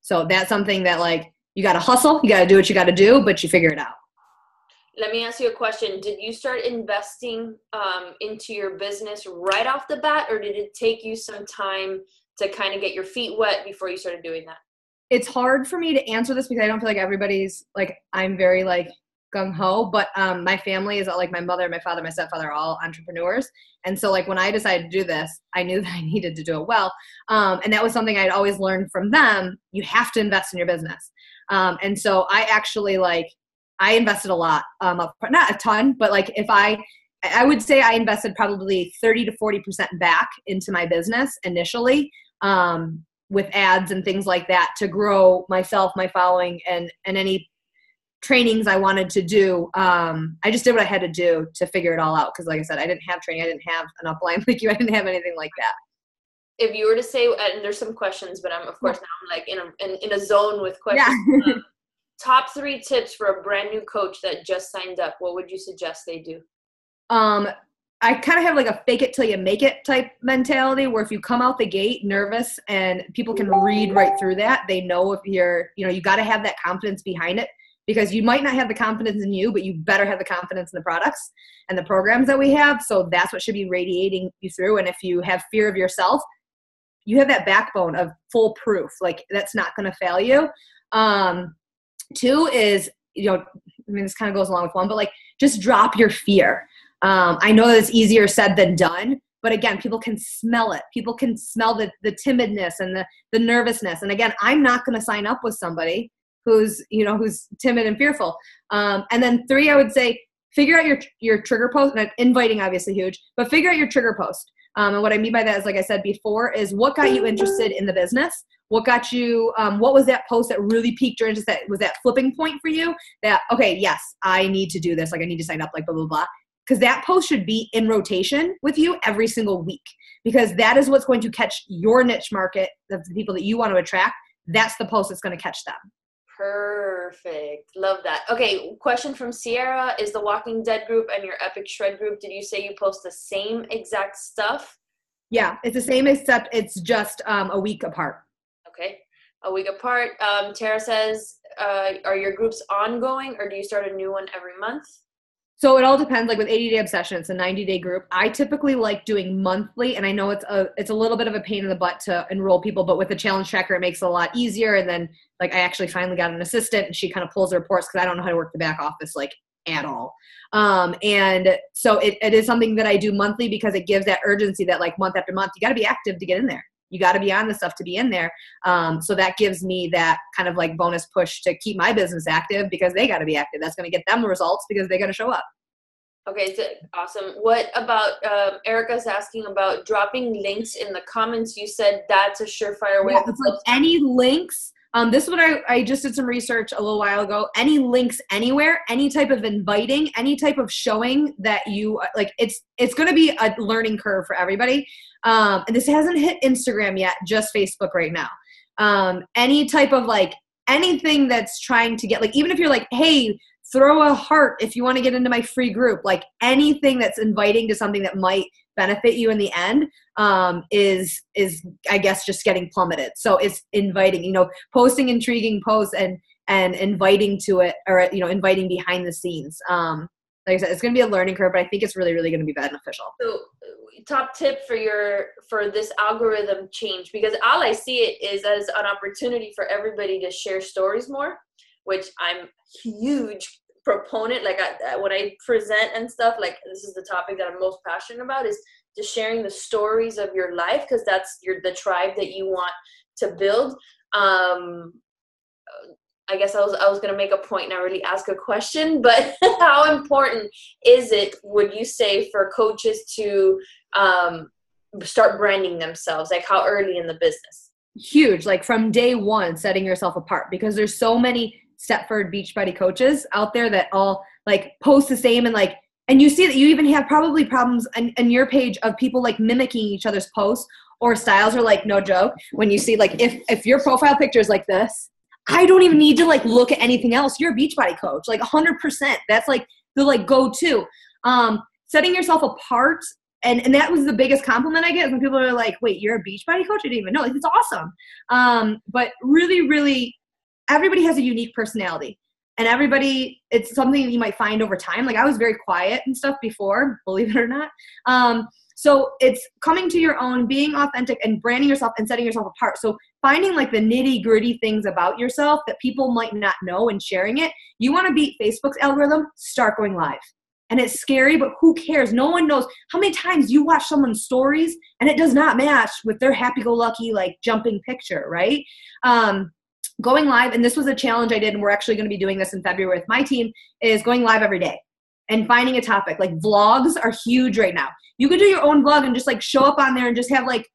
So that's something that, like, you got to hustle, you got to do what you got to do, but you figure it out. Let me ask you a question. Did you start investing into your business right off the bat, or did it take you some time to kind of get your feet wet before you started doing that? It's hard for me to answer this because I don't feel like everybody's, like, I'm very, like, gung-ho, but my family is, like, my mother, my father, my stepfather are all entrepreneurs. And so, like, when I decided to do this, I knew that I needed to do it well. And that was something I'd always learned from them. You have to invest in your business. And so I actually, like, I invested a lot, not a ton, but, like, if I would say I invested probably 30 to 40% back into my business initially, with ads and things like that, to grow myself, my following, and any trainings I wanted to do. I just did what I had to do to figure it all out. Cause, like I said, I didn't have training. I didn't have an upline like you. I didn't have anything like that. If you were to say, and there's some questions, but of course now I'm like in a zone with questions. Yeah. Top 3 tips for a brand new coach that just signed up. What would you suggest they do? I kind of have like a fake it till you make it type mentality, where if you come out the gate nervous and people can read right through that, they know if you're, you know, you got to have that confidence behind it, because you might not have the confidence in you, but you better have the confidence in the products and the programs that we have. So that's what should be radiating you through. And if you have fear of yourself, you have that backbone of full proof. Like, that's not going to fail you. 2 is, you know, I mean, this kind of goes along with 1, but, like, just drop your fear. I know that it's easier said than done, but again, people can smell it. People can smell the timidness and the nervousness. And again, I'm not going to sign up with somebody who's timid and fearful. And then 3, I would say, figure out your trigger post, and inviting obviously huge, but figure out your trigger post. And what I mean by that is, like I said before, is what got you interested in the business? What got you, what was that post that really piqued your interest? That was that flipping point for you that, okay, yes, I need to do this. Like I need to sign up, like blah, blah, blah. Because that post should be in rotation with you every single week, because that is what's going to catch your niche market of the people that you want to attract. That's the post that's going to catch them. Perfect. Love that. Okay, question from Sierra. Is the Walking Dead group and your Epic Shred group, did you say you post the same exact stuff? Yeah, it's the same, except it's just a week apart. Okay, a week apart. Tara says, are your groups ongoing, or do you start a new one every month? So it all depends. Like with 80 Day Obsession, it's a 90-day group. I typically like doing monthly, and I know it's a little bit of a pain in the butt to enroll people, but with the challenge tracker, it makes it a lot easier. And then like I actually finally got an assistant, and she kind of pulls the reports because I don't know how to work the back office like at all. And so it is something that I do monthly because it gives that urgency that like month after month, you got to be active to get in there. You got to be on the stuff to be in there. So that gives me that kind of like bonus push to keep my business active because they got to be active. That's going to get them the results because they got to show up. Okay, so awesome. What about, Erica's asking about dropping links in the comments. You said that's a surefire way. Yeah, it's like any links. This is what I just did some research a little while ago. Any links anywhere, any type of inviting, any type of showing that you like, it's going to be a learning curve for everybody. And this hasn't hit Instagram yet, just Facebook right now. Any type of like anything that's trying to get like, even if you're like, hey, throw a heart if you want to get into my free group, like anything that's inviting to something that might benefit you in the end, is I guess just getting plummeted. So it's inviting, posting intriguing posts and inviting to it, or, inviting behind the scenes. Like I said, it's going to be a learning curve, but I think it's really, really going to be beneficial. So top tip for this algorithm change, because all I see it is as an opportunity for everybody to share stories more, which I'm huge proponent. Like when I present and stuff, like this is the topic that I'm most passionate about, is just sharing the stories of your life, because that's the tribe that you want to build. I guess I was going to make a point and not really ask a question, but how important is it, would you say, for coaches to start branding themselves? Like how early in the business? Huge, like from day one, setting yourself apart, because there's so many Stepford Beachbody coaches out there that all like post the same, and you see that you even have probably problems on your page of people like mimicking each other's posts or styles, or like, no joke, when you see like if your profile picture is like this, I don't even need to like look at anything else. You're a Beachbody coach, like 100%. That's like the like go-to. Setting yourself apart, and that was the biggest compliment I get when people are like, wait, you're a Beachbody coach? I didn't even know. Like, it's awesome. But really, really, everybody has a unique personality, and everybody, it's something that you might find over time. Like I was very quiet and stuff before, believe it or not. So it's coming to your own, being authentic, and branding yourself and setting yourself apart. So finding like the nitty gritty things about yourself that people might not know and sharing it. You want to beat Facebook's algorithm, start going live. And it's scary, but who cares? No one knows how many times you watch someone's stories and it does not match with their happy-go-lucky, like jumping picture, right? Going live, and this was a challenge I did, and we're actually going to be doing this in February with my team, is going live every day and finding a topic. Like vlogs are huge right now. You could do your own vlog and just like show up on there and just have like,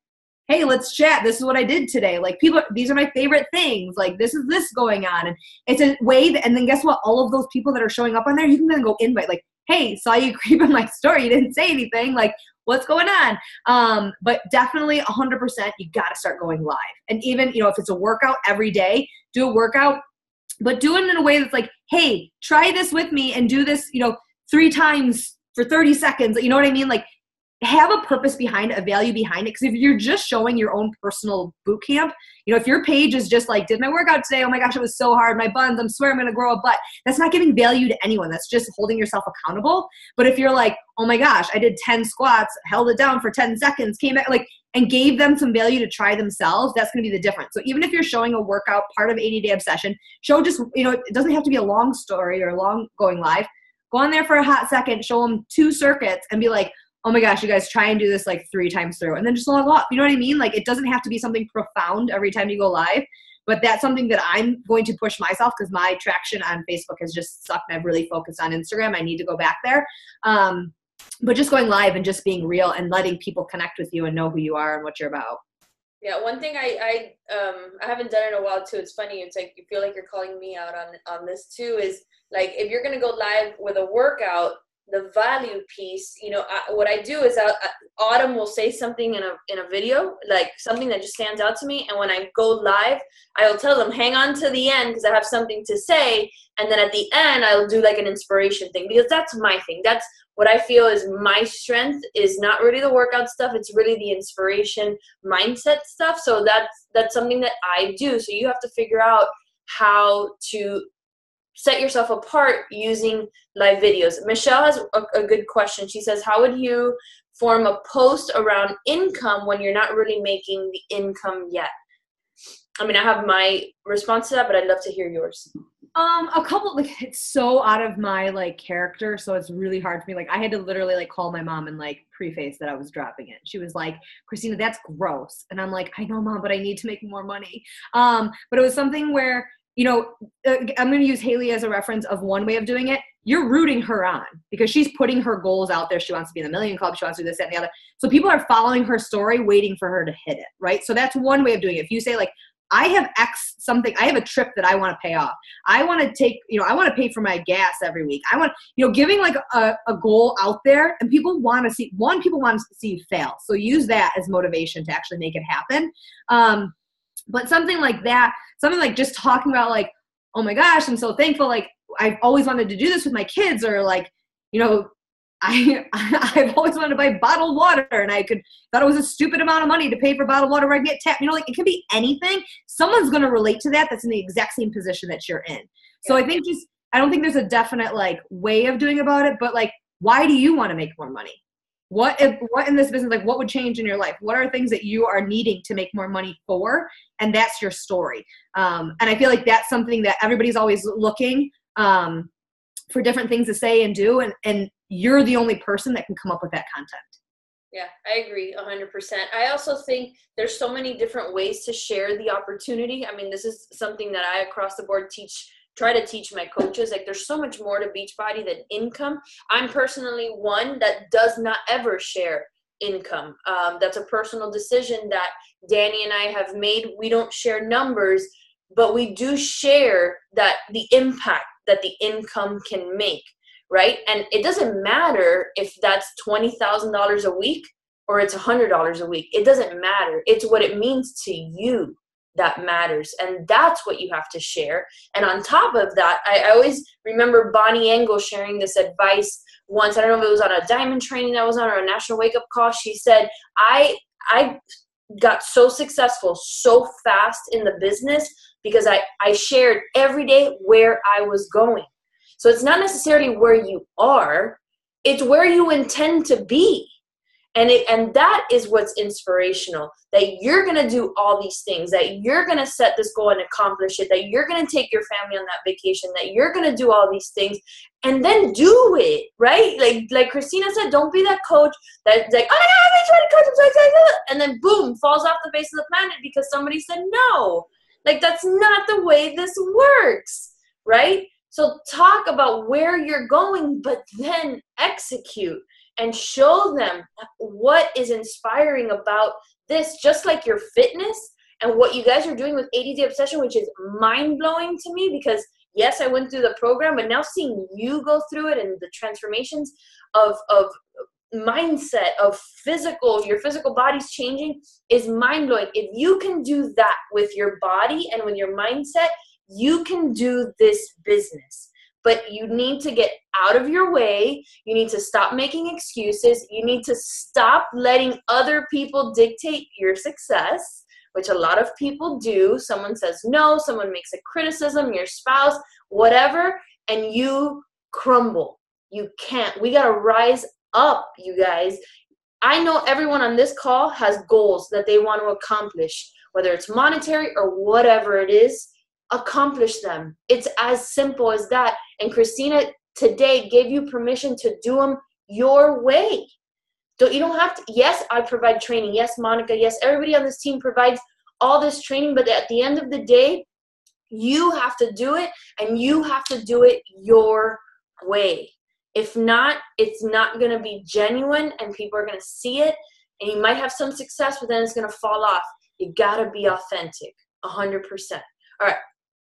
hey, let's chat. This is what I did today. Like these are my favorite things. Like this is this going on. And it's a way that, and then guess what? All of those people that are showing up on there, you can then go invite, like, hey, saw you creep in my story. You didn't say anything. Like, what's going on? But definitely 100%, you got to start going live. And even, if it's a workout every day, do a workout, but do it in a way that's like, hey, try this with me and do this, 3 times for 30 seconds. You know what I mean? Like, have a purpose behind it, a value behind it. Because if you're just showing your own personal boot camp, if your page is just like, did my workout today? Oh my gosh, it was so hard. My buns, I'm swear I'm going to grow a butt. That's not giving value to anyone. That's just holding yourself accountable. But if you're like, oh my gosh, I did 10 squats, held it down for 10 seconds, came back, like, and gave them some value to try themselves, that's going to be the difference. So even if you're showing a workout, part of 80 Day Obsession, show just, it doesn't have to be a long story or a long going live. Go on there for a hot second, show them 2 circuits and be like, oh my gosh, you guys try and do this like 3 times through, and then just log off. You know what I mean? Like, it doesn't have to be something profound every time you go live, but that's something that I'm going to push myself because my traction on Facebook has just sucked. I've really focused on Instagram. I need to go back there. But just going live and just being real and letting people connect with you and know who you are and what you're about. Yeah, one thing I haven't done in a while too. It's funny. It's like you feel like you're calling me out on this too. Is like if you're gonna go live with a workout, the value piece. What I do is Autumn will say something in a video, like something that just stands out to me, and when I go live, I will tell them hang on to the end because I have something to say, and then at the end I'll do like an inspiration thing because that's my thing. That's what I feel is my strength is not really the workout stuff. It's really the inspiration mindset stuff. So that's something that I do. So you have to figure out how to set yourself apart using live videos. Michelle has a good question. She says, how would you form a post around income when you're not really making the income yet? I mean, I have my response to that, but I'd love to hear yours. A couple, like, it's so out of my like character, so it's really hard for me. Like, I had to literally like call my mom and like preface that I was dropping it. She was like, Kristina, that's gross. And I'm like, I know, Mom, but I need to make more money. But it was something where, I'm going to use Haley as a reference of one way of doing it. You're rooting her on because she's putting her goals out there. She wants to be in the Million Club. She wants to do this, that, and the other. So people are following her story, waiting for her to hit it, right? So that's one way of doing it. If you say like, I have X something, I have a trip that I want to pay off. I want to take, I want to pay for my gas every week. I want, giving like a goal out there, and people want to see, people want to see you fail. So use that as motivation to actually make it happen. But something like that, something like just talking about like, oh my gosh, I'm so thankful. Like I've always wanted to do this with my kids, or like, I've always wanted to buy bottled water, and thought it was a stupid amount of money to pay for bottled water where I get tapped. Like it can be anything. Someone's going to relate to that that's in the exact same position that you're in. So I think I don't think there's a definite like way of doing about it, but like, why do you want to make more money? What in this business, like what would change in your life? What are things that you are needing to make more money for? And that's your story. And I feel like that's something that everybody's always looking for different things to say and do. And you're the only person that can come up with that content. Yeah, I agree 100%. I also think there's so many different ways to share the opportunity. I mean, this is something that I across the board try to teach my coaches. Like there's so much more to Beachbody than income. I'm personally one that does not ever share income. That's a personal decision that Danny and I have made. We don't share numbers, but we do share that the impact that the income can make, right? And it doesn't matter if that's $20,000 a week or it's $100 a week. It doesn't matter. It's what it means to you that matters. And that's what you have to share. And on top of that, I always remember Bonnie Engel sharing this advice once. I don't know if it was on a diamond training that was on or a national wake-up call. She said, I got so successful so fast in the business because I shared every day where I was going. So it's not necessarily where you are, it's where you intend to be. And that is what's inspirational, that you're going to do all these things, that you're going to set this goal and accomplish it, that you're going to take your family on that vacation, that you're going to do all these things and then do it, right? Like Kristina said, don't be that coach that's like, oh my God, I'm trying to coach, I'm so excited, and then boom, falls off the face of the planet because somebody said no. Like that's not the way this works, right? So talk about where you're going, but then execute. And show them what is inspiring about this, just like your fitness and what you guys are doing with 80-Day Obsession, which is mind-blowing to me because, yes, I went through the program, but now seeing you go through it and the transformations of mindset, of your physical body's changing is mind-blowing. If you can do that with your body and with your mindset, you can do this business. But you need to get out of your way. You need to stop making excuses. You need to stop letting other people dictate your success, which a lot of people do. Someone says no, someone makes a criticism, your spouse, whatever, and you crumble. You can't. We got to rise up, you guys. I know everyone on this call has goals that they want to accomplish, whether it's monetary or whatever it is. Accomplish them. It's as simple as that. And Kristina today gave you permission to do them your way. You don't have to. Yes, I provide training. Yes, Monica. Yes, everybody on this team provides all this training, but at the end of the day, you have to do it, and you have to do it your way. If not, it's not going to be genuine, and people are going to see it, and you might have some success, but then it's going to fall off. You got to be authentic, 100%. All right,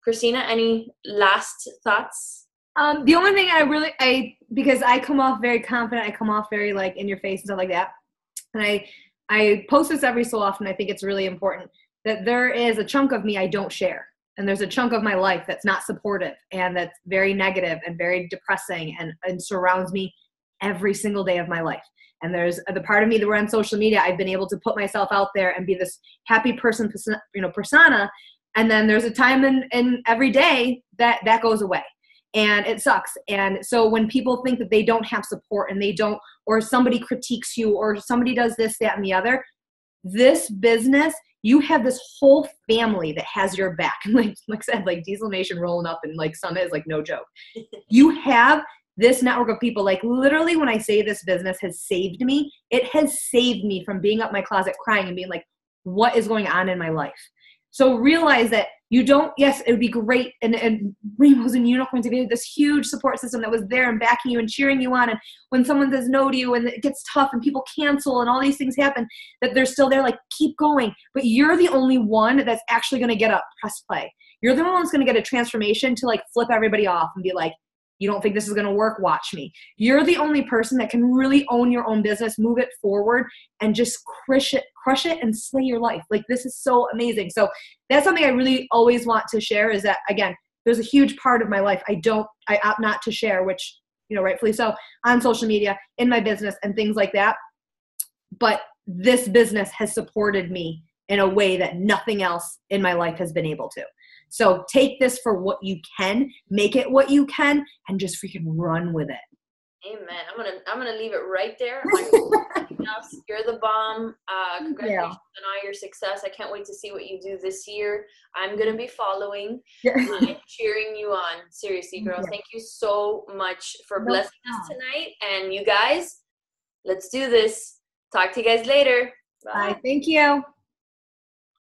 Christina, any last thoughts? The only thing because I come off very confident, I come off very like in your face and stuff like that. And I post this every so often. I think it's really important that there is a chunk of me I don't share. And there's a chunk of my life that's not supportive and that's very negative and very depressing and surrounds me every single day of my life. And there's the part of me that we're on social media, I've been able to put myself out there and be this happy persona. And then there's a time in every day that goes away. And it sucks. And so when people think that they don't have support and they don't, or somebody critiques you or somebody does this, that, and the other, this business, you have this whole family that has your back. Like I said, like Diesel Nation rolling up and like Summit is like no joke. You have this network of people. Like literally when I say this business has saved me, it has saved me from being up my closet crying and being like, what is going on in my life? So realize that you don't, yes, it would be great and rainbows and unicorns if you had this huge support system that was there and backing you and cheering you on. And when someone says no to you and it gets tough and people cancel and all these things happen, that they're still there, like, keep going. But you're the only one that's actually going to get up, press play. You're the one that's going to get a transformation to like flip everybody off and be like, you don't think this is going to work? Watch me. You're the only person that can really own your own business, move it forward, and just crush it and slay your life. Like, this is so amazing. So that's something I really always want to share is that, again, there's a huge part of my life I opt not to share, which, you know, rightfully so, on social media, in my business and things like that. But this business has supported me in a way that nothing else in my life has been able to. So take this for what you can, make it what you can, and just freaking run with it. Amen. I'm gonna leave it right there. You're the bomb. Congratulations on all your success. I can't wait to see what you do this year. I'm gonna be following and cheering you on. Seriously, girl. Thank you so much for blessing us tonight. And you guys, let's do this. Talk to you guys later. Bye. Thank you.